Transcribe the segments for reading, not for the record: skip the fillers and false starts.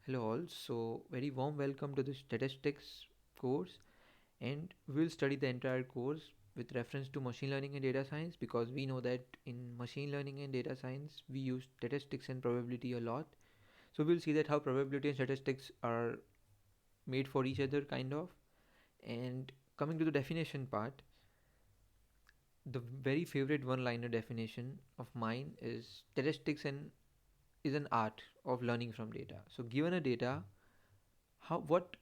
Hello all. So very warm welcome to the statistics course, and we'll study the entire course with reference to machine learning and data science, because we know that in machine learning and data science we use statistics and probability a lot. So we'll see that how probability and statistics are made for each other kind of. And coming to the definition part, the very favorite one liner definition of mine is statistics and is an art of learning from data. So given a data, how what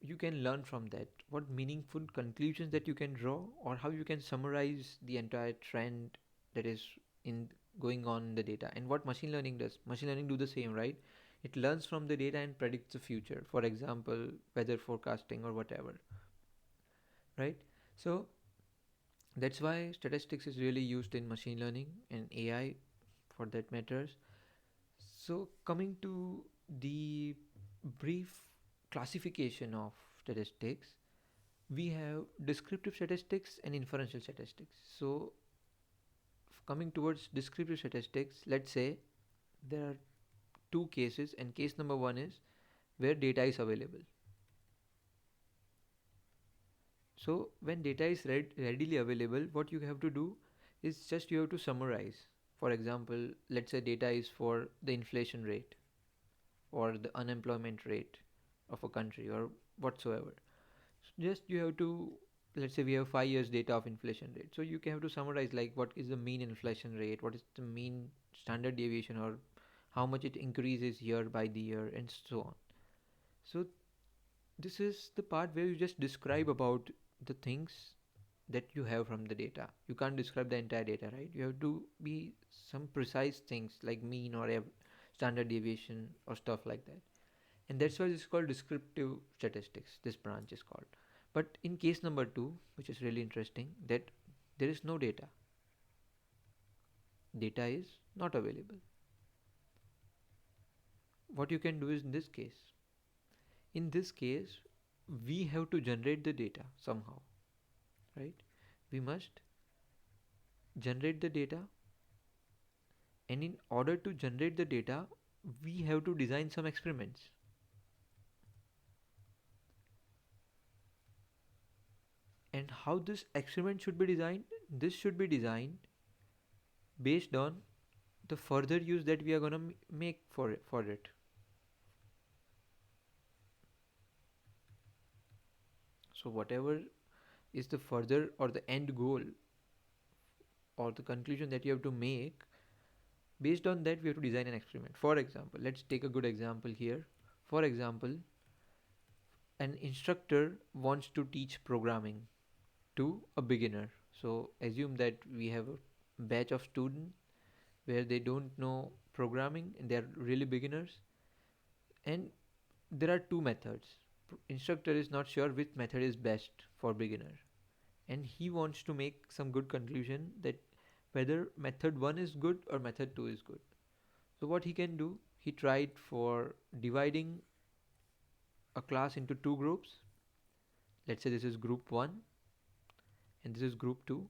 you can learn from that, what meaningful conclusions that you can draw, or how you can summarize the entire trend that is in going on in the data. And what machine learning do the same, right? It learns from the data and predicts the future, for example weather forecasting or whatever, right? So that's why statistics is really used in machine learning and AI for that matters. So coming to the brief classification of statistics, we have descriptive statistics and inferential statistics. So coming towards descriptive statistics, let's say there are two cases, and case number one is where data is available. So when data is readily available, what you have to do is just you have to summarize. For example, let's say data is for the inflation rate or the unemployment rate of a country or whatsoever. Just you have to, let's say we have 5 years data of inflation rate, so you can have to summarize like what is the mean inflation rate, what is the mean standard deviation, or how much it increases year by the year, and so on. So this is the part where you just describe about the things that you have from the data. You can't describe the entire data, right? You have to be some precise things like mean or standard deviation or stuff like that. And that's why it's called descriptive statistics, this branch is called. But in case number two, which is really interesting, that there is no data, data is not available. What you can do is, in this case we have to generate the data somehow, right? We must generate the data, and in order to generate the data we have to design some experiments. And how this experiment should be designed, this should be designed based on the further use that we are going to make for it. So whatever is the further or the end goal or the conclusion that you have to make, based on that we have to design an experiment. For example, let's take a good example here. For example, an instructor wants to teach programming to a beginner. So assume that we have a batch of students where they don't know programming and they are really beginners, and there are two methods. Instructor is not sure which method is best for beginner, and he wants to make some good conclusion that whether method 1 is good or method 2 is good. So what he can do, he tried for dividing a class into two groups. Let's say this is group 1 and this is group 2,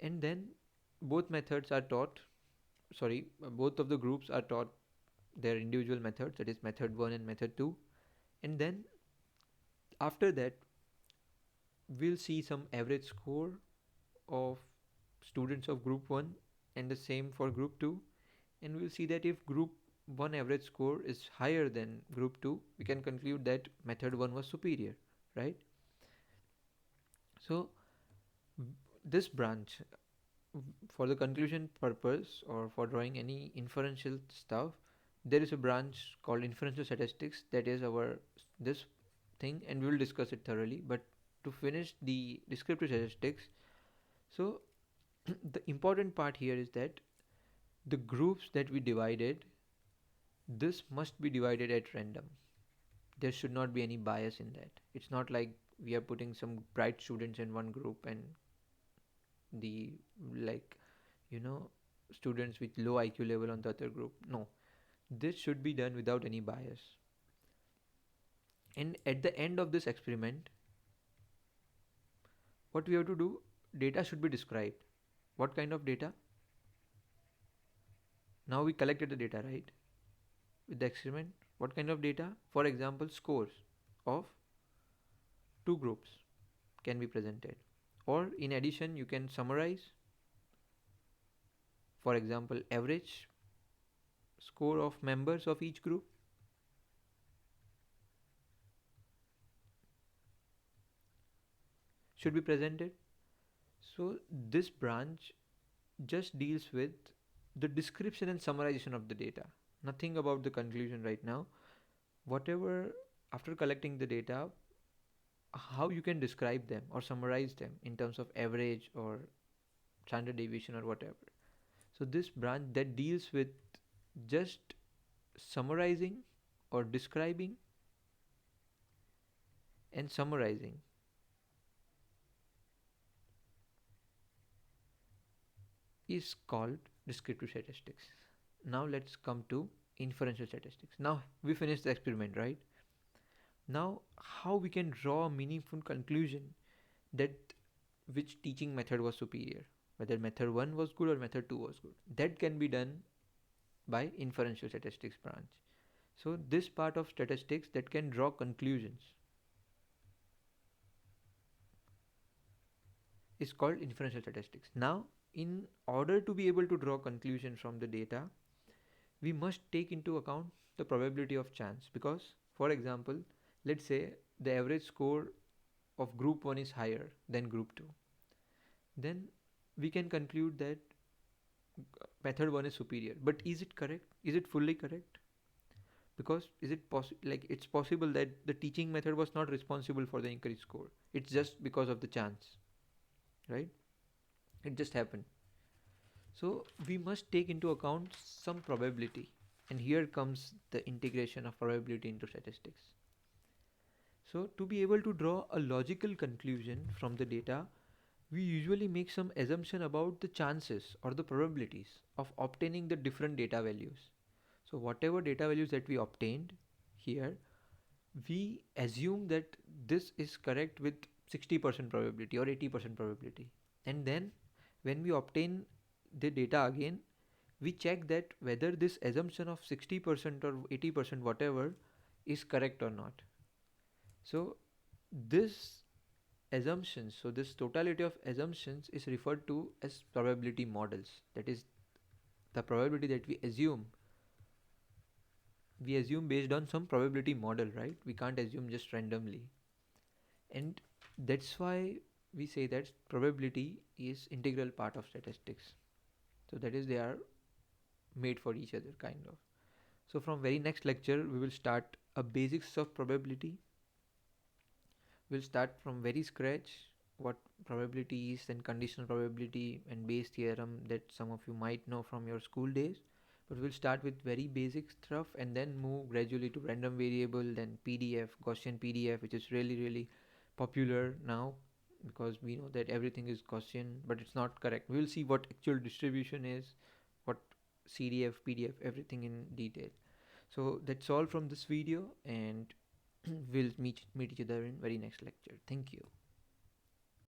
and then both methods are taught, sorry, both of the groups are taught their individual methods, that is method 1 and method 2. And then after that we'll see some average score of students of group 1 and the same for group 2, and we'll see that if group 1 average score is higher than group 2, we can conclude that method 1 was superior, right? So this branch, for the conclusion purpose or for drawing any inferential stuff, there is a branch called inferential statistics, that is our this thing, and we will discuss it thoroughly. But to finish the descriptive statistics, so the important part here is that the groups that we divided, this must be divided at random. There should not be any bias in that. It's not like we are putting some bright students in one group and the, like, you know students with low IQ level on the other group. No, this should be done without any bias. And at the end of this experiment, what we have to do, data should be described. What kind of data? Now we collected the data, right? with the experiment. What kind of data? For example, scores of two groups can be presented, or in addition you can summarize, for example, average score of members of each group should be presented. So this branch just deals with the description and summarization of the data, nothing about the conclusion right now. Whatever, after collecting the data, how you can describe them or summarize them in terms of average or standard deviation or whatever. So this branch that deals with just summarizing or describing and summarizing is called descriptive statistics. Now let's come to inferential statistics. Now we finished the experiment, right? Now how we can draw a meaningful conclusion that which teaching method was superior, whether method 1 was good or method 2 was good. That can be done by inferential statistics branch. So this part of statistics that can draw conclusions is called inferential statistics. Now, in order to be able to draw conclusion from the data, we must take into account the probability of chance, because for example, let's say the average score of group 1 is higher than group 2, then we can conclude that method 1 is superior. But is it correct? Is it fully correct? Because is it like it's possible that the teaching method was not responsible for the increased score, it's just because of the chance, right? It just happened. So we must take into account some probability, and here comes the integration of probability into statistics. So to be able to draw a logical conclusion from the data, we usually make some assumption about the chances or the probabilities of obtaining the different data values. So whatever data values that we obtained here, we assume that this is correct with 60% probability or 80% probability. And then when we obtain the data again, we check that whether this assumption of 60% or 80% whatever is correct or not. So this assumptions, so this totality of assumptions is referred to as probability models. That is the probability that we assume based on some probability model, right? We can't assume just randomly. And that's why we say that probability is integral part of statistics. So that is, they are made for each other, kind of. So from very next lecture we will start a basics of probability. We'll start from very scratch, what probability is, and conditional probability and Bayes theorem that some of you might know from your school days. But we'll start with very basic stuff and then move gradually to random variable, then PDF, Gaussian PDF, which is really really popular now, because we know that everything is Gaussian, but it's not correct. We'll see what actual distribution is, what CDF, PDF, everything in detail. So that's all from this video, and we'll meet each other in very next lecture. Thank you.